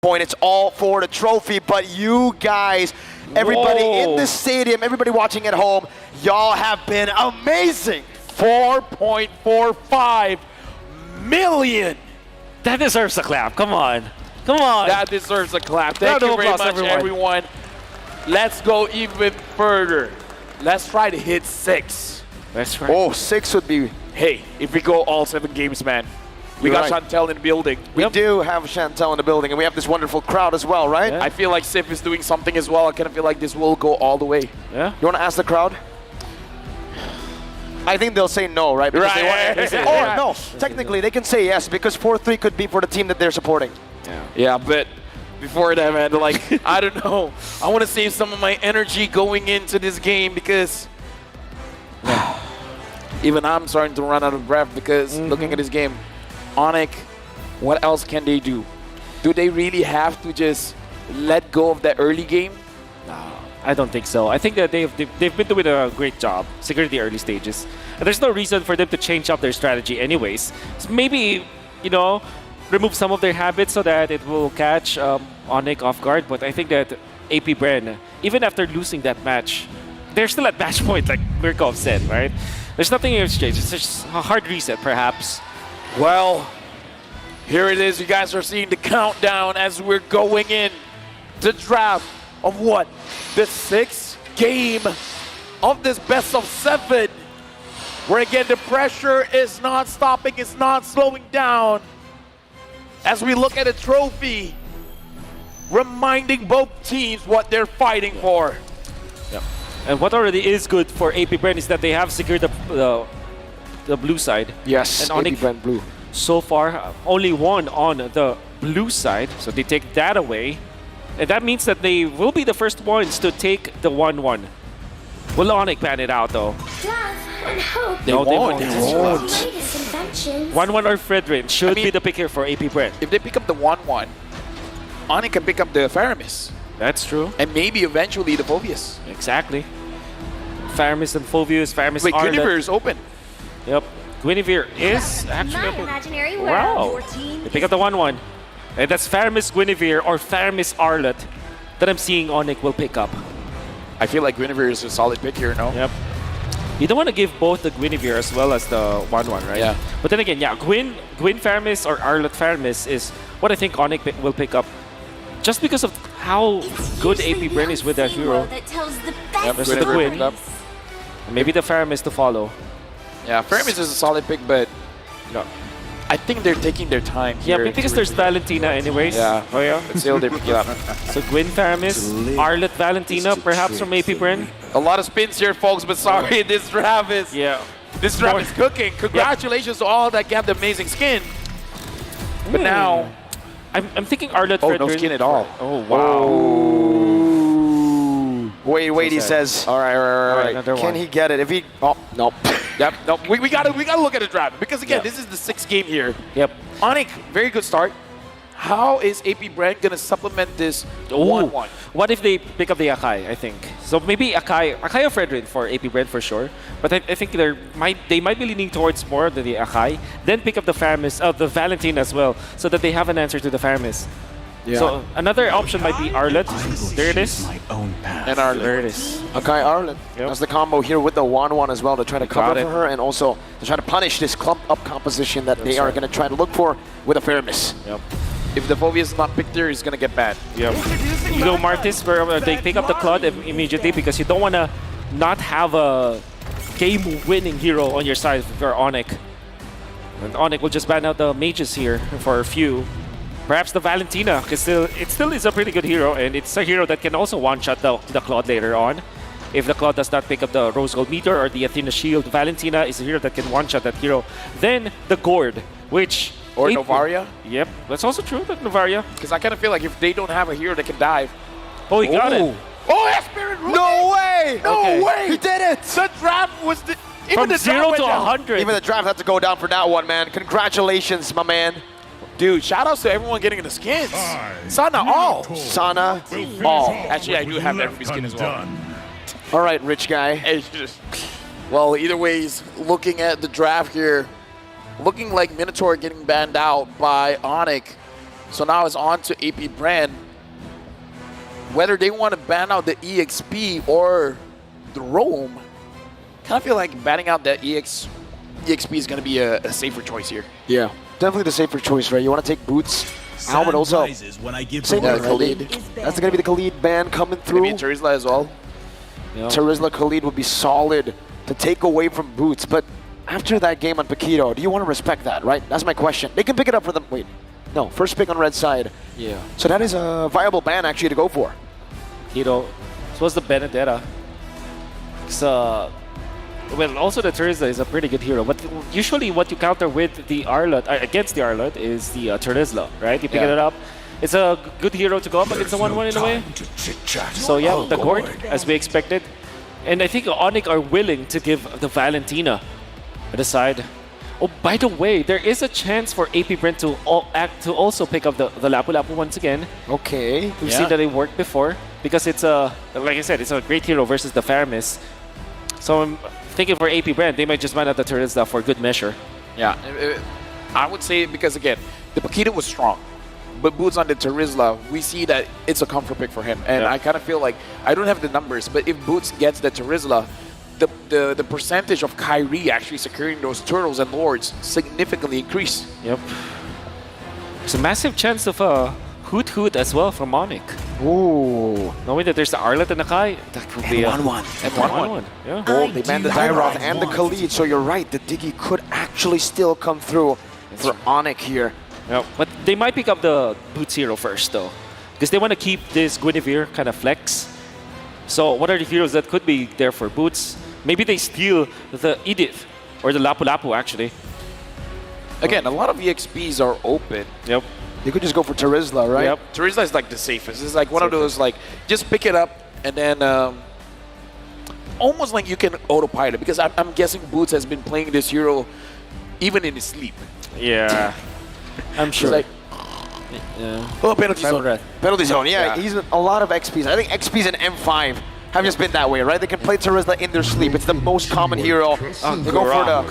point. It's all for the trophy, but you guys, everybody in the stadium, everybody watching at home, y'all have been amazing. 4.45 million. That deserves a clap. Come on. Come on. That deserves a clap. Thank you very much, everyone. Let's go even further. Let's try to hit 6. That's right. Oh, 6 would be... Hey, if we go all 7 games, man. We got Chantel in the building. We do have Chantel in the building, and we have this wonderful crowd as well, right? Yeah. I feel like Sif is doing something as well. I kind of feel like this will go all the way. Yeah. You want to ask the crowd? I think they'll say no, right? Because or no, technically they can say yes, because 4-3 could be for the team that they're supporting. Yeah, but before that, man, like, I don't know. I want to save some of my energy going into this game because even I'm starting to run out of breath because looking at this game. ONIC, what else can they do? Do they really have to just let go of that early game? No, I don't think so. I think that they've been doing a great job securing the early stages. And there's no reason for them to change up their strategy anyways. So maybe, you know, remove some of their habits so that it will catch ONIC off guard. But I think that APBR, even after losing that match, they're still at match point, like Mirkov said, right? There's nothing in exchange. It's just a hard reset, perhaps. Well, here it is. You guys are seeing the countdown as we're going in to draft of what? The 6th game of this best of 7. Where again, the pressure is not stopping, it's not slowing down. As we look at a trophy, reminding both teams what they're fighting for. Yeah. And what already is good for APBR is that they have secured the blue side. Yes, and ONIC blue. So far, only one on the blue side, so they take that away. And that means that they will be the first ones to take the 1-1. Will ONIC pan it out, though? They won't. 1-1 or Fredrin should be the pick here for APBR. If they pick up the 1-1, ONIC can pick up the Faramis. That's true. And maybe eventually the Phobius. Exactly. Faramis and Phobius, Faramis Wait, Guinevere is open. Yep. Guinevere is actually open. Wow. They pick up the 1-1. And that's Faramis Guinevere or Faramis Arlet that I'm seeing ONIC will pick up. I feel like Guinevere is a solid pick here, no? Yep. You don't want to give both the Guinevere as well as the 1-1, right? Yeah. But then again, yeah, Gwyn Faramis or Arlet Faramis is what I think ONIC will pick up. Just because of how good APBR is with that hero. Yep, there's the Gwyn. Maybe the Faramis to follow. Yeah, Faramis is a solid pick, but no. I think they're taking their time here. Yeah, because there's Valentina anyways. Yeah. Oh yeah. But still, they're picking up. So Gwyn Faramis, Arlet Valentina, perhaps from APBR. A lot of spins here, folks, but sorry, this draft is this draft is cooking. Congratulations to all that got the amazing skin. But now, I'm thinking Arlet. Oh, no skin at all. Oh wow. Wait, he says. All right. Can he get it? If he, nope. Yep, nope. We gotta look at the draft because again, this is the 6th game here. Yep. ONIC, very good start. How is APBR gonna supplement this 1-1? What if they pick up the Akai? I think so. Maybe Akai or Fredrin for APBR for sure. But I think they might be leaning towards more of the Akai. Then pick up the Faramis, the Valentine as well, so that they have an answer to the Faramis. Yeah. So another option might be Arlet. There it is. And Arlet. There it is. Okay, Arlet. That's the combo here with the 1-1 as well to try to cover for her and also to try to punish this clumped up composition that they are going to try to look for with a Faramis. Yep. If the Phobius is not picked here, he's going to get banned. Yep. You go Martis where they pick up the Claude immediately because you don't want to not have a game-winning hero on your side for ONIC. And ONIC will just ban out the mages here for a few. Perhaps the Valentina, because it still is a pretty good hero, and it's a hero that can also one-shot the Claude later on. If the Claude does not pick up the Rose Gold Meteor or the Athena Shield, Valentina is a hero that can one-shot that hero. Then the Gourd, which... Or Novaria? Yep, that's also true, that Novaria. Because I kind of feel like if they don't have a hero that can dive... Oh, he got it! Oh, that's Spirit Root! No way! No way! He did it! The draft was... From 0 to 100. Even the draft had to go down for that one, man. Congratulations, my man. Dude, shout outs to everyone getting the skins. Sana all. Sana all. Actually, I do have every skin as well. All right, rich guy. Well, either ways, looking at the draft here, looking like Minotaur getting banned out by ONIC. So now it's on to AP Brand. Whether they want to ban out the EXP or the Roam, kind of feel like banning out the EXP is going to be a safer choice here. Yeah, definitely the safer choice, right? You want to take Boots out, but also same with Khalid. That's going to be the Khalid ban coming through. Maybe Terizla as well. Yep. Terizla Khalid would be solid to take away from Boots, but after that game on Paquito, do you want to respect that, right? That's my question. They can pick it up for them. Wait, no, first pick on red side. Yeah. So that is a viable ban actually to go for. So what's the Benedetta? So, well, also the Terizla is a pretty good hero, but usually what you counter with the Arlott, against the Arlott, is the Terizla, right? You pick it up. It's a good hero to go up against the 1-1 in a way. So yeah, the court, as we expected. And I think ONIC are willing to give the Valentina the side. Oh, by the way, there is a chance for AP Brent to also pick up the Lapu Lapu once again. Okay. We've seen that it worked before because it's like I said, it's a great hero versus the Faramis. So I'm thinking for AP Brand, they might just ban out the Terizla for good measure. Yeah, I would say because again, the Paquito was strong, but Boots on the Terizla, we see that it's a comfort pick for him. And I kind of feel like, I don't have the numbers, but if Boots gets the Terizla, the percentage of Kyrie actually securing those turtles and lords significantly increase. Yep. There's a massive chance of a Hoot Hoot as well from ONIC. Ooh. Knowing that there's the Arlott and the Kai, that could be a 1-1. And 1-1. Yeah. Oh, they banned the Dyroth and the Khalid, so you're right. The Diggy could actually still come through for ONIC here. Yeah. But they might pick up the Boots hero first though, because they want to keep this Guinevere kind of flex. So what are the heroes that could be there for Boots? Maybe they steal the Edith or the Lapu Lapu actually. Again, a lot of EXPs are open. Yep. You could just go for Terizla, right? Yep. Terizla is like the safest. It's like one of those, like, just pick it up and then almost like you can autopilot, because I'm guessing Boots has been playing this hero even in his sleep. Yeah. I'm sure. Like, oh, penalty Battle zone. Red. Penalty zone, yeah. He's a lot of XPs. I think XPs in M5 have just been that way, right? They can play Terizla in their sleep. It's the most common hero. They go for the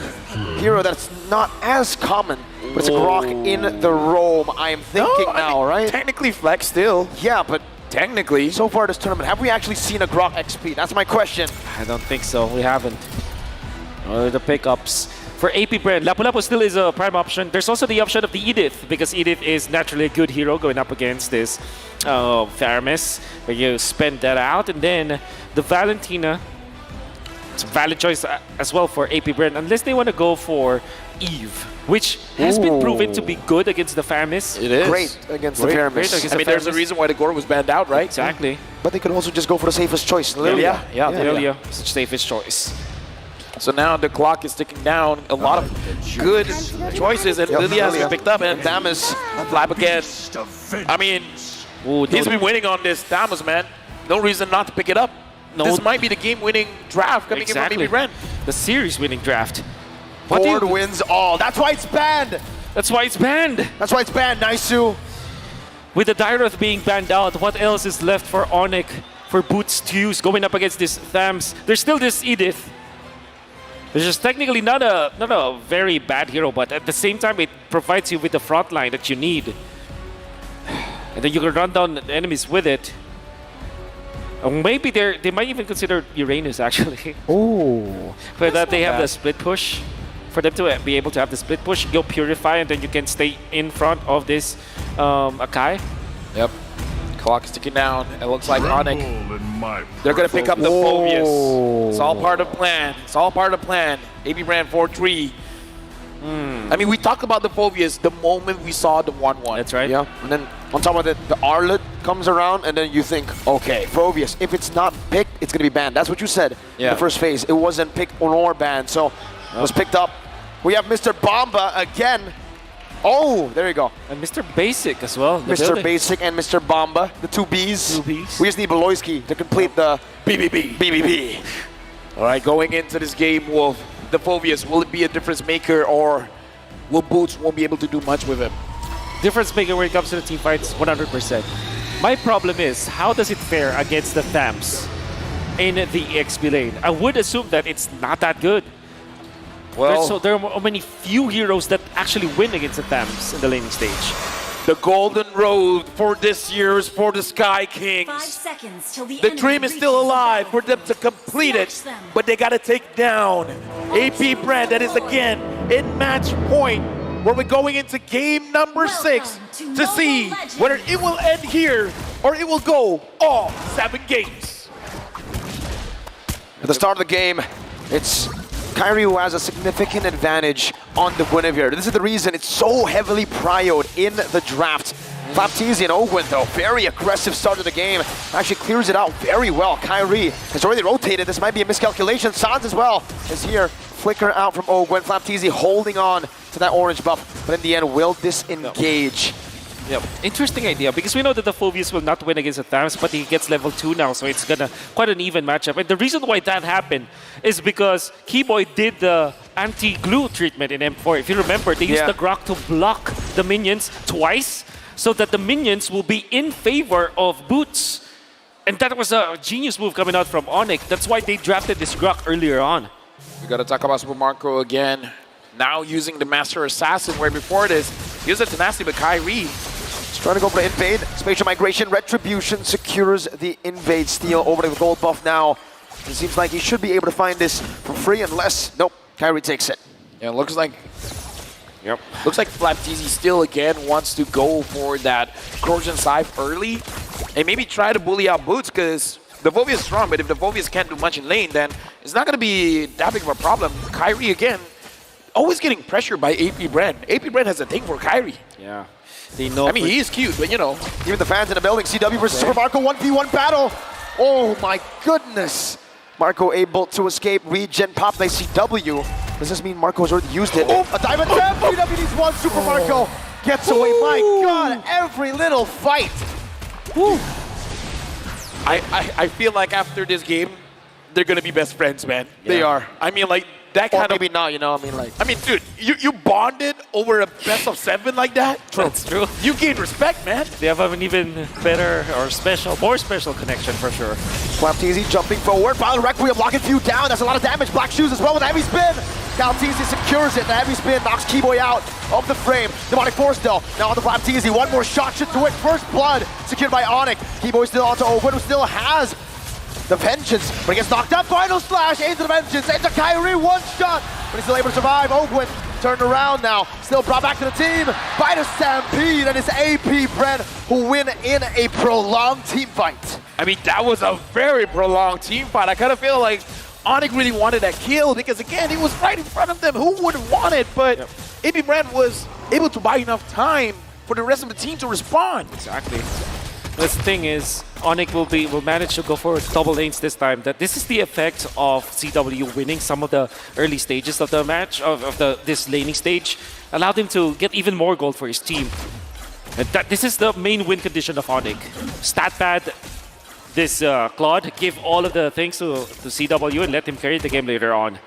hero that's not as common, but it's a Grok in the Roam, I am thinking now, right? Technically flex still. Yeah, but Technically. so far this tournament, have we actually seen a Grok XP? That's my question. I don't think so. We haven't. The pickups. For AP Brand, Lapu Lapu still is a prime option. There's also the option of the Edith, because Edith is naturally a good hero going up against this Faramis, where you spend that out. And then the Valentina, it's a valid choice as well for AP Brand, unless they want to go for Eve, which has been proven to be good against the Faramis. It is. Great against the Faramis. I mean, there's a reason why the Gore was banned out, right? Exactly. But they could also just go for the safest choice. Lilia. Yeah. Lilia, such safest choice. So now the clock is ticking down. A lot of good choices, and Lilia has been picked up, and Damas flap again. I mean, he's been winning on this Damas, man. No reason not to pick it up. No. This might be the game-winning draft coming in from maybe Ren. The series-winning draft. Board wins all. That's why it's banned. That's why it's banned. That's why it's banned, Naisu. With the Dyroth being banned out, what else is left for ONIC, for Boots to use going up against this Thams? There's still this Edith. It's just technically not a very bad hero, but at the same time, it provides you with the front line that you need. And then you can run down enemies with it. Maybe they might even consider Uranus, actually. Oh. For that, they have the split push. For them to be able to have the split push, go Purify, and then you can stay in front of this Akai. Yep. Clock is ticking down. It looks like ONIC, they're going to pick up the Phobius. It's all part of the plan. It's all part of the plan. AP Brand 4-3. I mean, we talked about the Phobius the moment we saw the 1-1. That's right. Yeah, and then on top of it, the Arlott comes around, and then you think, okay, Phobius, if it's not picked, it's going to be banned. That's what you said in the first phase. It wasn't picked or banned, so it was picked up. We have Mr. Bomba again. Oh, there you go. And Mr. Basic as well. Mr. Basic and Mr. Bomba, the two Bs. We just need Beloyski to complete the BBB. All right, going into this game, Wolf, the Phobius, will it be a difference maker, or will Boots won't be able to do much with him? Difference maker when it comes to the team fights, 100%. My problem is, how does it fare against the Thams in the EXP lane? I would assume that it's not that good. Well, there are many few heroes that actually win against the Thams in the laning stage. The golden road for this year is for the Sky 5 Kings. seconds till the The dream is still alive for them to complete it, but they got to take down AP Brand. That is again in match point, where we're going into game number 6 to see whether it will end here or it will go all 7 games. At the start of the game, it's Kyrie who has a significant advantage on the Guinevere. This is the reason it's so heavily prioed in the draft. Baptiste and Ogwin, though, very aggressive start of the game. Actually clears it out very well. Kyrie has already rotated. This might be a miscalculation. Sans as well is here. Flicker out from Ogwin. Baptiste holding on to that orange buff. But in the end, will disengage. Yep. Interesting idea, because we know that the Phobius will not win against the Thams, but he gets level 2 now, so it's gonna quite an even matchup. And the reason why that happened is because Keyboy did the anti-glue treatment in M4. If you remember, they used the Grok to block the minions twice, so that the minions will be in favor of Boots. And that was a genius move coming out from ONIC. That's why they drafted this Grok earlier on. We gotta talk about Super Marco again. Now using the Master Assassin, where before this, he was a Tenacity, but Kyrie He's trying to go for the invade. Spatial migration, retribution secures the invade steal over to the gold buff now. It seems like he should be able to find this for free unless, nope, Kyrie takes it. Yeah, looks like Flapteezy still again wants to go for that Corrosion Scythe early and maybe try to bully out Boots, because the Vovia is strong, but if the Vovias can't do much in lane, then it's not going to be that big of a problem. Kyrie again, always getting pressured by AP Brand. AP Brand has a thing for Kyrie. Yeah. They know. I mean, he is cute, but you know. Even the fans in the building, CW versus Super Marco 1v1 battle. Oh my goodness. Marco able to escape, regen pop by CW. Does this mean Marco's already used it? Oh, a diamond attempt! CW needs one, Super Marco gets away. My God, every little fight. I feel like after this game, they're going to be best friends, man. Yeah. They are. I mean, like, that kind maybe not, you know, I mean, dude, you bonded over a best of 7 like that? That's true. You gain respect, man. They have an even better or more special connection for sure. Flapteezy jumping forward. Violet Requiem locking few down. That's a lot of damage. Black Shoes as well with a heavy spin. Flapteezy secures it. The heavy spin knocks Keyboy out of the frame. Demonic Force though. Now on the Flapteezy. One more shot should do it. First blood secured by ONIC. Keyboy still onto Owen, who still has the Vengeance, but he gets knocked up. Final slash into the Vengeance, into Kyrie, one shot, but he's still able to survive. Ogwin turned around now, still brought back to the team by the Stampede, and it's AP Brand who win in a prolonged team fight. I mean, that was a very prolonged team fight. I kind of feel like ONIC really wanted that kill because, again, he was right in front of them. Who wouldn't want it? But AP Brand was able to buy enough time for the rest of the team to respond. Exactly. But the thing is, ONIC will manage to go for double lanes this time. That this is the effect of CW winning some of the early stages of the match, of this laning stage, allowed him to get even more gold for his team. And this is the main win condition of ONIC. Stat pad this Claude, give all of the things to CW and let him carry the game later on.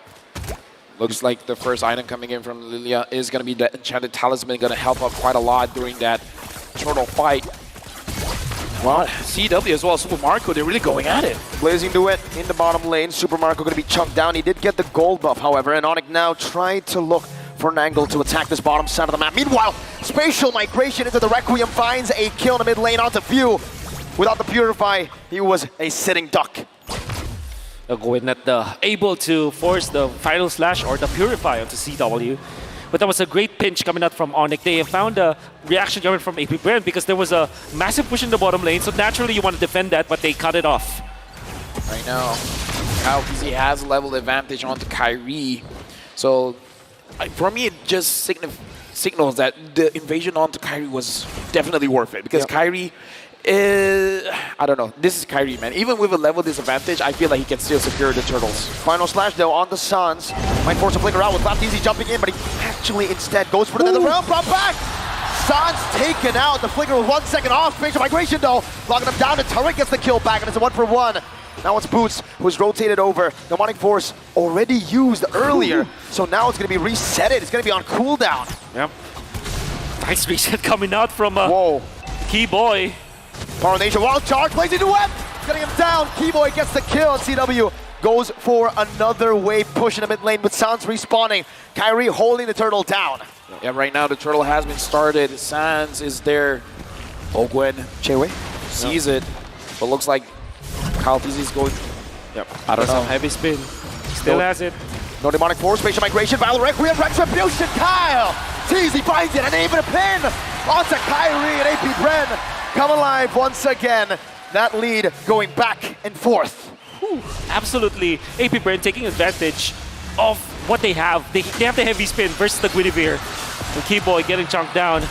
Looks like the first item coming in from Lilia is going to be the Enchanted Talisman, going to help out quite a lot during that turtle fight. Well, CW as well as Super Marco, they're really going at it. Blazing Duet in the bottom lane. Super Marco going to be chunked down. He did get the gold buff, however, and ONIC now tried to look for an angle to attack this bottom side of the map. Meanwhile, Spatial Migration into the Requiem finds a kill in the mid lane onto Few. Without the Purify, he was a sitting duck. Going at able to force the final slash or the Purify onto CW. But that was a great pinch coming out from ONIC. They found a reaction coming from AP Brand because there was a massive push in the bottom lane. So naturally you want to defend that, but they cut it off. Right now, Flapteezy has level advantage onto Kyrie. So for me, it just signals that the invasion onto Kyrie was definitely worth it. Because Kyrie is, I don't know, this is Kyrie, man. Even with a level disadvantage, I feel like he can still secure the turtles. Final slash though on the Sans. Might force a flicker out with Flapteezy jumping in, but he actually instead goes for the round, brought back. Sans taken out. The flicker with 1 second off. Spatial Migration though, locking him down. The turret gets the kill back, and it's a 1-for-1. Now it's Boots who's rotated over. The Demonic Force already used earlier, so now it's going to be resetted. It's going to be on cooldown. Yep. Nice reset coming out from Keyboy. Power Nation, wild charge, Blazing Duet, getting him down. Keyboy gets the kill, and CW goes for another wave push in the mid lane with Sans respawning. Kyrie holding the turtle down. Yeah, right now the turtle has been started. Sans is there. Ogwen Chewe. sees it, but looks like Kyle TZ is going. Yep. I don't know. Heavy spin. Still has it. No demonic force, spatial migration, Battle Requiem, Retribution, Kyle! Teasy finds it, and even a pin! Onto Kyrie and AP Bren. Come alive once again. That lead going back and forth. Whew. Absolutely. AP Bren taking advantage of what they have. They have the heavy spin versus the Guinevere. And Keyboy getting chunked down.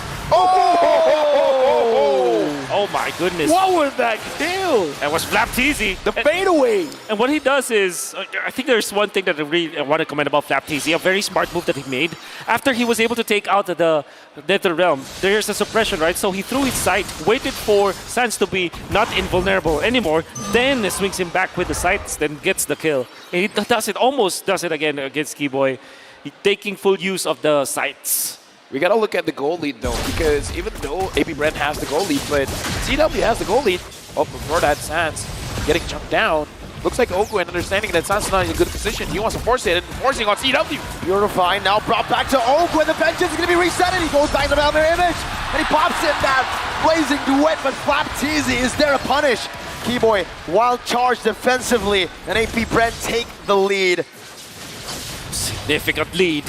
Oh my goodness. What was that kill? That was Flap Teasy. The fadeaway. And what he does is, I think there's one thing that I really want to comment about Flap TZ, a very smart move that he made. After he was able to take out the Nether Realm, there's a suppression, right? So he threw his sight, waited for Sans to be not invulnerable anymore, then swings him back with the sights, then gets the kill. And he does it, almost does it again against Keyboy, taking full use of the sights. We gotta look at the goal lead though, because even though AP Brent has the goal lead, but CW has the goal lead. Oh, before that, Sans getting jumped down. Looks like Ogwen understanding that Sans is not in a good position. He wants to force it and forcing on CW. Purifying now brought back to Ogwen. The vengeance is going to be reset, and he goes back to the Malmere image, and he pops in that blazing duet, but Flap TZ is there to punish. Keyboy, wild charge defensively, and AP Brent take the lead. Significant lead,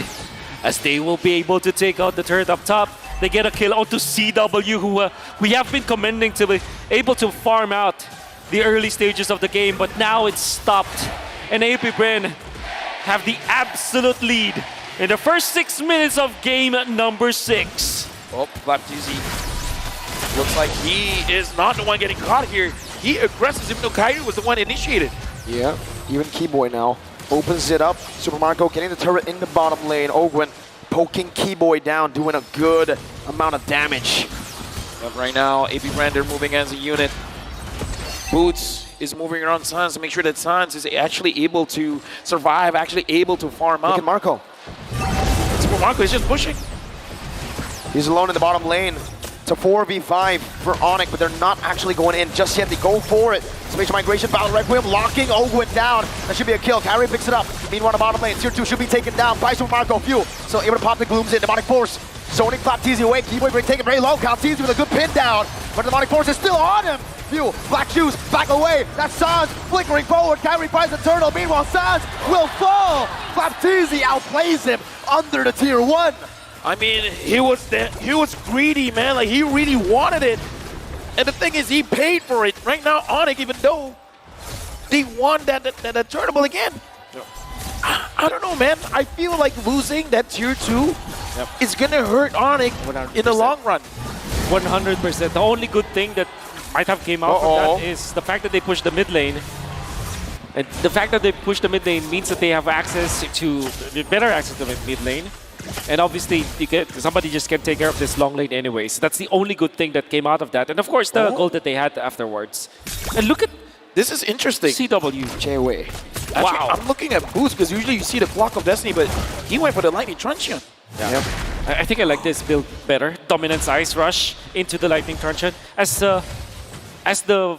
as they will be able to take out the turret up top. They get a kill onto CW, who we have been commending to be able to farm out the early stages of the game, but now it's stopped. And AP Bren have the absolute lead in the first 6 minutes of game number 6. Oh, Flap TZ. Looks like he is not the one getting caught here. He aggresses even though Kyrie was the one initiated. Yeah, even Keyboy now opens it up. Super Marco getting the turret in the bottom lane. Ogwen poking Keyboy down, doing a good amount of damage. But right now, AP Brand, they're moving as a unit. Boots is moving around Sans to make sure that Sans is actually able to survive, actually able to farm Look up. at Marco. Super Marco is just pushing. He's alone in the bottom lane. It's a 4v5 for ONIC, but they're not actually going in just yet. They go for it. Spatial migration, Battle Requiem, locking Ogwen down. That should be a kill. Kyrie picks it up. Meanwhile, the bottom lane, tier 2 should be taken down by Super Marco. Few, so able to pop the glooms in. Demonic Force, zoning Flap TZ away. Keyboy taking very low. Cal TZ with a good pin down, but the Demonic Force is still on him. Few, Black Shoes, back away. That's Sans flickering forward. Kyrie finds the turtle. Meanwhile, Sans will fall. Flap TZ outplays him under the tier 1. I mean, he was greedy, man. Like, he really wanted it. And the thing is, he paid for it. Right now, ONIC, even though they won that tournament again. Yep. I don't know, man. I feel like losing that tier 2 is going to hurt ONIC 100%. in the long run. 100%. The only good thing that might have came out from that is the fact that they pushed the mid lane. And the fact that they pushed the mid lane means that they have access to better access to the mid lane. And obviously, somebody just can take care of this long lane anyways. That's the only good thing that came out of that. And of course, the goal that they had afterwards. And look at This is interesting. CW. J-Way. Actually, Wow. I'm looking at Boots because usually you see the Clock of Destiny, but he went for the Lightning Truncheon. Yeah. Yep. I think I like this build better. Dominance Ice Rush into the Lightning Truncheon as the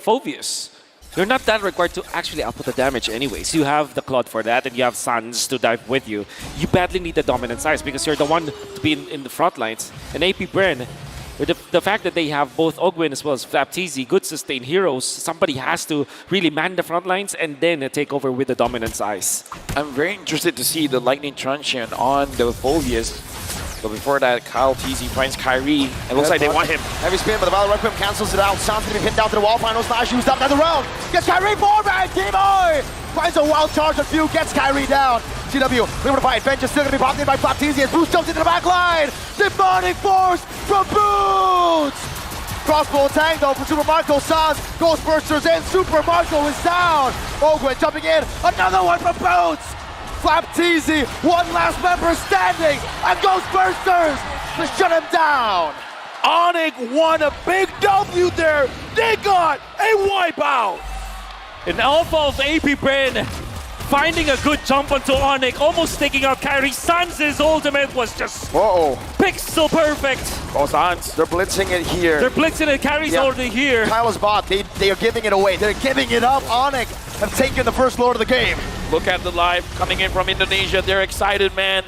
Phoveus. You're not that required to actually output the damage anyways. You have the Claude for that, and you have Sans to dive with you. You badly need the Dominance Ice because you're the one to be in the front lines. And AP Bren, with the fact that they have both Ogwen as well as Flap TZ, good sustained heroes, somebody has to really man the front lines and then take over with the Dominance Ice. I'm very interested to see the Lightning Truncheon on the Phoveus. But before that, Kyle TZ finds Kyrie. It looks like they want him. Heavy spin, but the Valor Requiem cancels it out. Sans gonna be pinned down to the wall. Final slash used up another round. Gets Kyrie forward, Keyboy! Finds a wild charge on Few, gets Kyrie down. CW, able to fight. Bench is still gonna be popped in by Flap TZ as Boots jumps into the back line. Demonic Force from Boots! Crossbow tang though from Super Marco. Sans, Ghostbusters in. Super Marco is down. Ogwen jumping in. Another one from Boots! Flap TZ, one last member standing, and Ghostbusters to shut him down. ONIC won a big W there. They got a wipeout. An alpha of AP Bren finding a good jump onto ONIC, almost taking out Kyrie. Sans' ultimate was just pixel perfect. Oh, Sans, they're blitzing it here. They're blitzing it, Kyrie's already here. Kyle's bot, they are giving it away. They're giving it up. ONIC have taken the first lord of the game. Look at the live coming in from Indonesia. They're excited, man.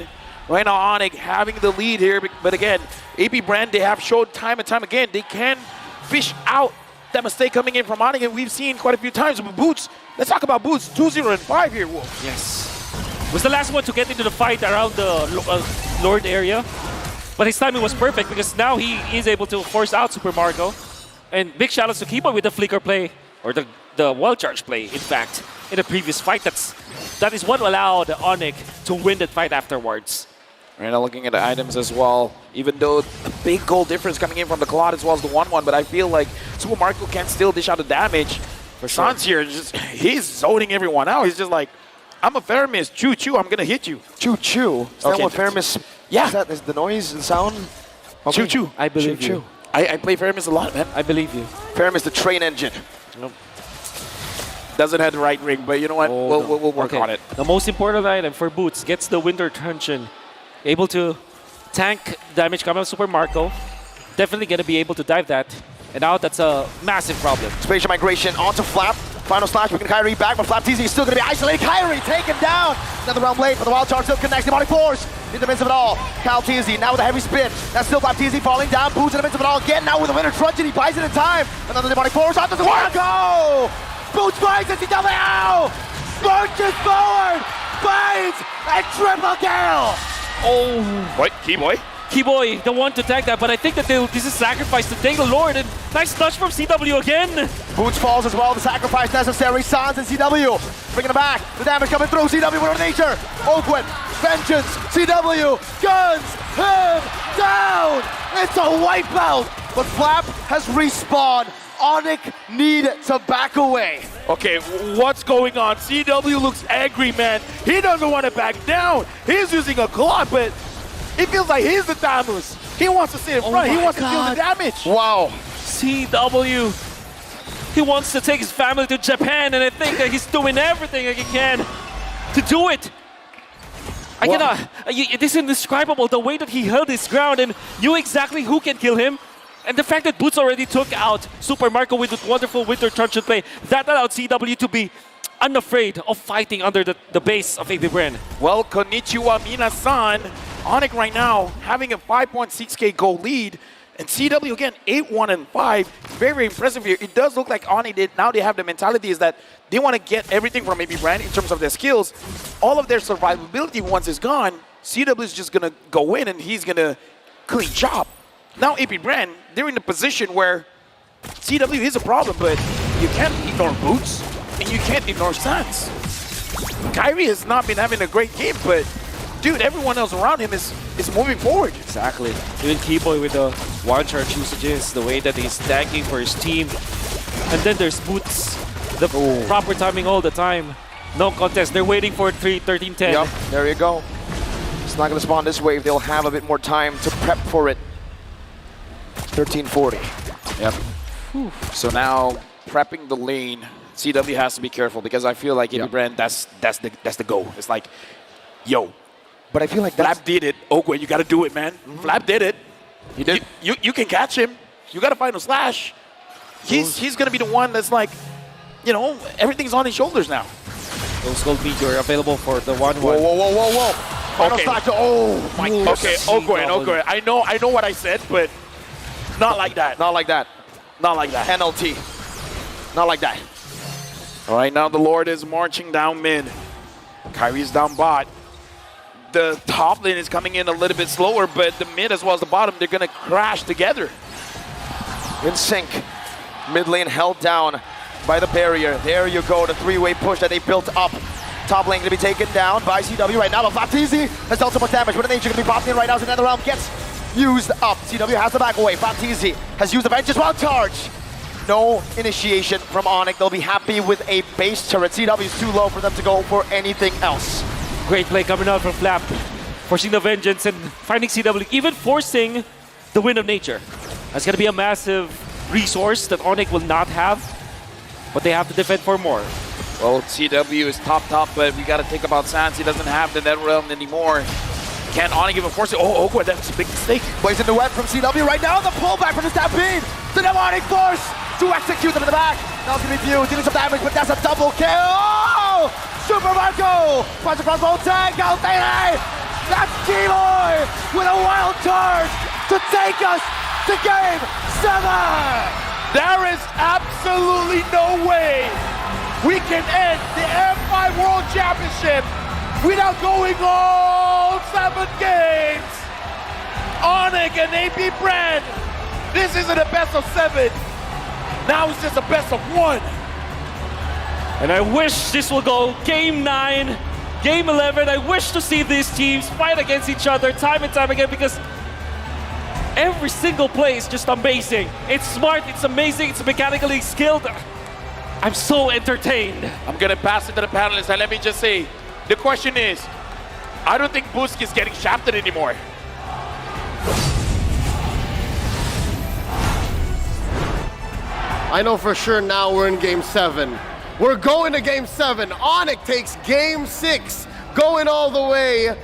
Right now, ONIC having the lead here, but again, AP Brand, they have showed time and time again, they can fish out that mistake coming in from ONIC, and we've seen quite a few times. But Boots, let's talk about Boots, 2-0-5 here, Wolf. Yes. Was the last one to get into the fight around the Lord area. But his timing was perfect because now he is able to force out Super Marco. And big shout outs to Kiba with the flicker play, or the wall charge play, in fact, in the previous fight. That is what allowed ONIC to win that fight afterwards. Right now looking at the items as well, even though the big goal difference coming in from the Claude as well as the 1-1, but I feel like Super Marco can still dish out the damage. For Sans here, he's zoning everyone out. He's just like, I'm a Faramis, choo-choo, I'm gonna hit you. Choo-choo. Is that what Faramis... Yeah. Is the noise and sound? Okay. Choo-choo. I believe you. I play Faramis a lot, man. I believe you. Faramis, the train engine. Nope. Doesn't have the right ring, but you know what? We'll work on it. The most important item for Boots gets the Winter Truncheon. Able to tank damage coming from Super Marco. Definitely going to be able to dive that. And now that's a massive problem. Spatial migration onto Flap. Final slash, we can Kyrie back, but Flap TZ is still going to be isolated. Kyrie taken down. Another round late, but the wild charge still connects. Demonic Force in the midst of it all. Cal TZ now with a heavy spin. That's still Flap TZ falling down. Boots in the midst of it all again. Now with a Winter Truncheon, he buys it in time. Another Demonic Force onto the go. Boots finds it. CW marches forward. Finds a triple kill. Oh. What? Keyboy? Keyboy, the one to tag that, but I think that this is sacrifice to take the Lord, and nice touch from CW again. Boots falls as well, the sacrifice necessary. Sans and CW bringing it back. The damage coming through. CW with nature. Oakwood, vengeance. CW guns him down. It's a wipeout, but Flap has respawned. ONIC need to back away. Okay, what's going on? CW looks angry, man. He doesn't want to back down. He's using a claw, but it feels like he's the Thanos. He wants to sit in front. He wants to deal the damage. Wow. CW. He wants to take his family to Japan, and I think that he's doing everything that he can to do it. I cannot. It is indescribable the way that he held his ground and knew exactly who can kill him. And the fact that Boots already took out Super Marco with a wonderful Winter Truncheon play, that allowed CW to be unafraid of fighting under the base of AP Brand. Well, konnichiwa minasan. ONIC right now having a 5.6k goal lead. And CW again, 8-1-5. Very impressive here. It does look like ONIC now they have the mentality is that they want to get everything from AP Brand in terms of their skills. All of their survivability once is gone, CW is just going to go in and he's going to clean job. Now AP Brand, they're in a position where CW is a problem, but you can't ignore Boots and you can't ignore Sans. Kyrie has not been having a great game, but dude, everyone else around him is moving forward. Exactly. Even Keyboy with the wild charge usages, the way that he's tanking for his team. And then there's Boots, the proper timing all the time. No contest. They're waiting for 13-10. Yep, there you go. It's not going to spawn this wave. They'll have a bit more time to prep for it. 13-40. Yep. Whew. So now prepping the lane, CW has to be careful because I feel like AP Brand, that's the goal. It's like, yo. But I feel like Flap did it. Oakwood, you got to do it, man. Flap did it. He did. You can catch him. You got to find a slash. He's going to be the one that's like, you know, everything's on his shoulders now. Those gold meteor available for the 1-1. Whoa. Final slash. Oh my God. Okay, Oakwood. I know what I said, but not like that. Not like that. Not like that. NLT. Not like that. All right, now the Lord is marching down mid. Kyrie's down bot. The top lane is coming in a little bit slower, but the mid as well as the bottom, they're going to crash together. In sync. Mid lane held down by the barrier. There you go, the three-way push that they built up. Top lane going to be taken down by CW right now, but Flapteezy has dealt so much damage. But the nature going to be popping in right now, so another realm gets used up. CW has to back away. Flapteezy has used the vengeance while charge. No initiation from ONIC. They'll be happy with a base turret. CW is too low for them to go for anything else. Great play coming out from Flap, forcing the vengeance and finding CW, even forcing the Wind of Nature. That's going to be a massive resource that ONIC will not have, but they have to defend for more. Well, CW is top, but we got to think about Sans. He doesn't have the net realm anymore. Can ONIC even force it? Oh, Oakwood, that's a big mistake. Plays in the web from CW right now. The pullback from the Stampede. The demonic force to execute them in the back. Now it's going to be View dealing some damage, but that's a double kill. Oh! Super Marco! Punch across both tag. Galtene! That's Deloy with a wild card to take us to Game 7. There is absolutely no way we can end the M5 World Championship without going all 7 games. ONIC and APBR, this isn't a best of 7. Now it's just a best of 1. And I wish this will go Game 9, Game 11. I wish to see these teams fight against each other time and time again because every single play is just amazing. It's smart, it's amazing, it's mechanically skilled. I'm so entertained. I'm gonna pass it to the panelists and let me just say, the question is, I don't think Busk is getting shafted anymore. I know for sure now we're in Game 7. We're going to Game 7. ONIC takes Game 6, going all the way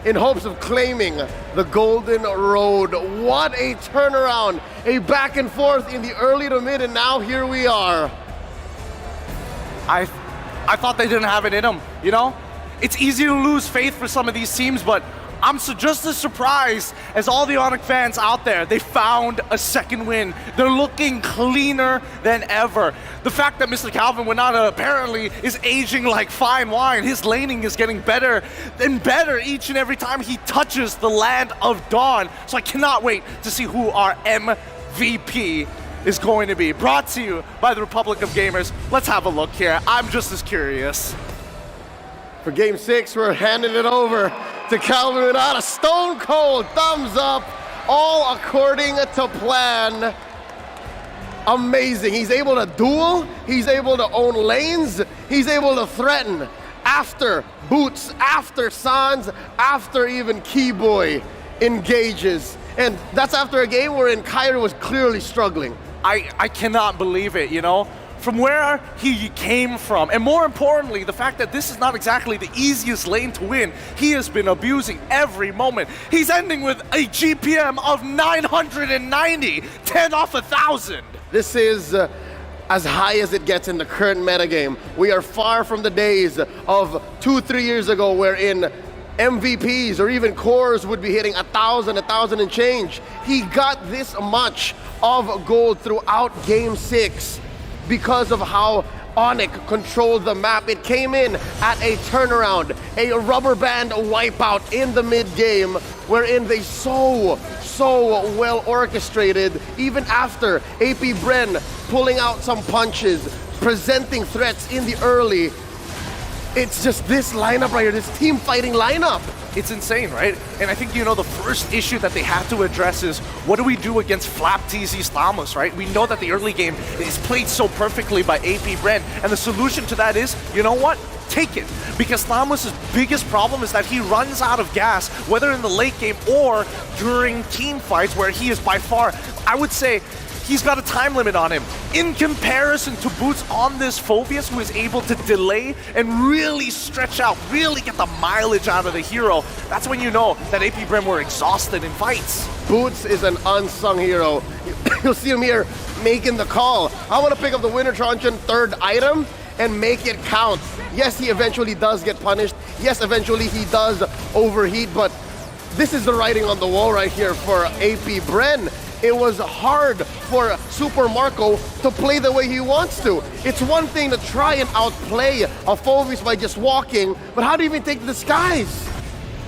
in hopes of claiming the Golden Road. What a turnaround. A back and forth in the early to mid, and now here we are. I thought they didn't have it in them, you know? It's easy to lose faith for some of these teams, but I'm just as surprised as all the ONIC fans out there. They found a second win. They're looking cleaner than ever. The fact that Mr. Calvin Winata apparently is aging like fine wine. His laning is getting better and better each and every time he touches the land of Dawn. So I cannot wait to see who our MVP is going to be. Brought to you by the Republic of Gamers. Let's have a look here. I'm just as curious. For Game 6, we're handing it over to Calvin Winata. Stone cold, thumbs up, all according to plan. Amazing. He's able to duel, he's able to own lanes, he's able to threaten after Boots, after Sans, after even Keyboy engages. And that's after a game wherein Kyrie was clearly struggling. I cannot believe it, you know? From where he came from, and more importantly, the fact that this is not exactly the easiest lane to win. He has been abusing every moment. He's ending with a GPM of 990, 10 off 1,000. This is as high as it gets in the current metagame. We are far from the days of 2-3 years ago wherein MVPs or even cores would be hitting 1,000 and change. He got this much of gold throughout Game 6 because of how ONIC controlled the map. It came in at a turnaround, a rubber band wipeout in the mid game, wherein they so well orchestrated, even after APBR pulling out some punches, presenting threats in the early. It's just this lineup right here, this team fighting lineup. It's insane, right? And I think, you know, the first issue that they have to address is what do we do against Flap TZ Stamos, right? We know that the early game is played so perfectly by APBR, and the solution to that is, you know what? Take it. Because Stamos' biggest problem is that he runs out of gas, whether in the late game or during team fights, where he is by far, I would say, he's got a time limit on him. In comparison to Boots on this Phobius, who is able to delay and really stretch out, really get the mileage out of the hero, that's when you know that APBR were exhausted in fights. Boots is an unsung hero. You'll see him here making the call. I want to pick up the Winter Truncheon third item and make it count. Yes, he eventually does get punished. Yes, eventually he does overheat, but this is the writing on the wall right here for APBR. It was hard for Super Marco to play the way he wants to. It's one thing to try and outplay a Phobius by just walking, but how do you even take the skies?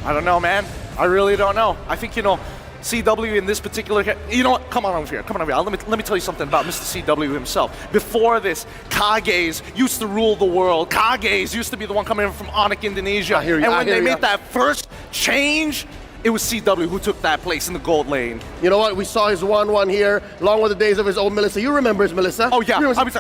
I don't know, man. I really don't know. I think, you know, CW in this particular, you know what, come on over here. Let me tell you something about Mr. CW himself. Before this, Kages used to rule the world. Kages used to be the one coming in from ONIC Indonesia. And when they made that first change, it was CW who took that place in the gold lane. You know what? We saw his 1-1 here, along with the days of his old Melissa. You remember his Melissa? Oh, yeah. I was like,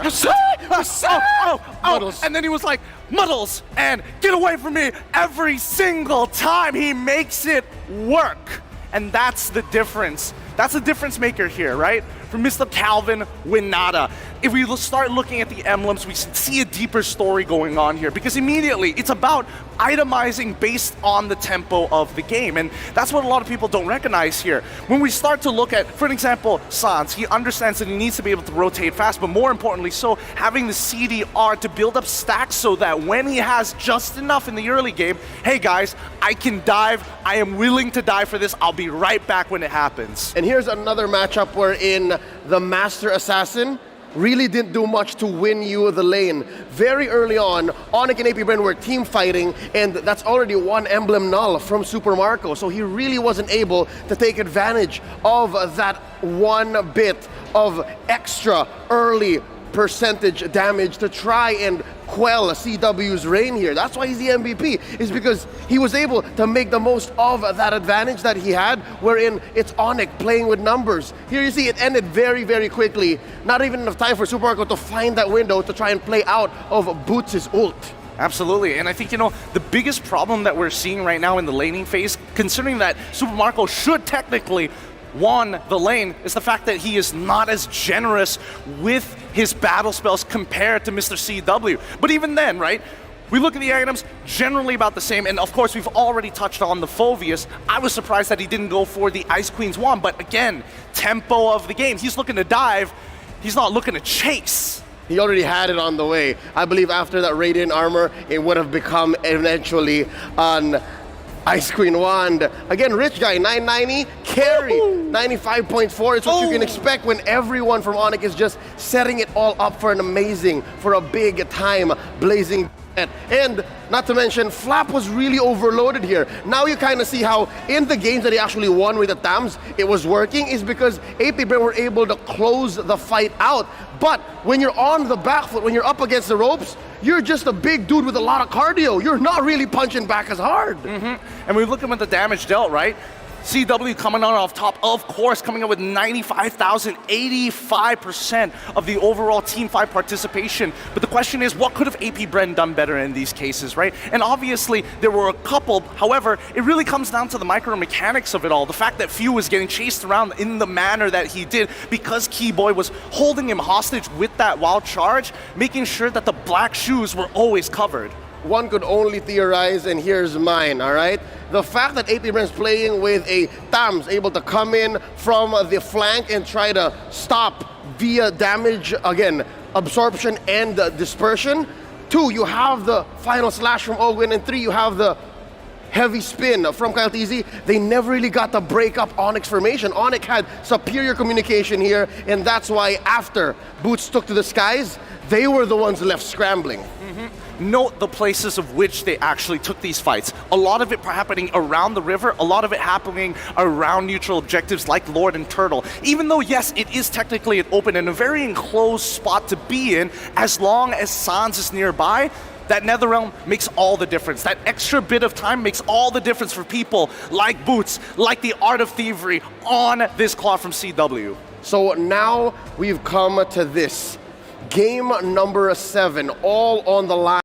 Muddles. and then he was like, Muddles, and get away from me. Every single time he makes it work. And that's the difference. That's the difference maker here, right? For Mr. Calvin Winata. if we start looking at the emblems, we see a deeper story going on here, because immediately it's about itemizing based on the tempo of the game, and that's what a lot of people don't recognize here. When we start to look at, for an example, Sans, he understands that he needs to be able to rotate fast, but more importantly so, having the CDR to build up stacks so that when he has just enough in the early game, hey guys, I can dive, I am willing to die for this, I'll be right back when it happens. And here's another matchup wherein the Master Assassin really didn't do much to win you the lane. Very early on, ONIC and APBR were team fighting, and that's already one emblem null from Super Marco, so he really wasn't able to take advantage of that one bit of extra early percentage damage to try and quell CW's reign here. That's why he's the MVP, is because he was able to make the most of that advantage that he had, wherein it's ONIC playing with numbers. Here you see it ended very, very quickly. Not even enough time for Super Marco to find that window to try and play out of Boots' ult. Absolutely, and I think, the biggest problem that we're seeing right now in the laning phase, considering that Super Marco should technically won the lane, is the fact that he is not as generous with his battle spells compared to Mr. CW. But even then, right, we look at the items, generally about the same, and of course we've already touched on the Phoveus. I was surprised that he didn't go for the Ice Queen's wand, but again, tempo of the game. He's looking to dive, he's not looking to chase. He already had it on the way. I believe after that Radiant armor, it would have become eventually an Ice Queen wand. Again, Rich Guy, 990, carry, 95.4. It's what you can expect when everyone from ONIC is just setting it all up for a big time blazing. And not to mention, Flap was really overloaded here. Now you kind of see how in the games that he actually won with the Tams, it was working, is because APBR were able to close the fight out. But when you're on the back foot, when you're up against the ropes, you're just a big dude with a lot of cardio. You're not really punching back as hard. And we look at the damage dealt, right? CW coming on off top, of course, coming up with 95,000, 85% of the overall Team 5 participation. But the question is, what could have APBR done better in these cases, right? And obviously, there were a couple. However, it really comes down to the micro mechanics of it all. The fact that Few was getting chased around in the manner that he did because Keyboy was holding him hostage with that wild charge, making sure that the black shoes were always covered. One could only theorize, and here's mine, all right? The fact that APBR is playing with a Tams able to come in from the flank and try to stop via damage, again, absorption and dispersion. 2, you have the final slash from Ogwin, and 3, you have the heavy spin from Kyle TZ. They never really got to break up ONIC's formation. ONIC had superior communication here, and that's why after Boots took to the skies, they were the ones left scrambling. Note the places of which they actually took these fights. A lot of it happening around the river, a lot of it happening around neutral objectives like Lord and Turtle. Even though, yes, it is technically an open and a very enclosed spot to be in, as long as Sans is nearby, that Netherrealm makes all the difference. That extra bit of time makes all the difference for people like Boots, like the Art of Thievery on this claw from CW. So now we've come to this. Game number 7, all on the line.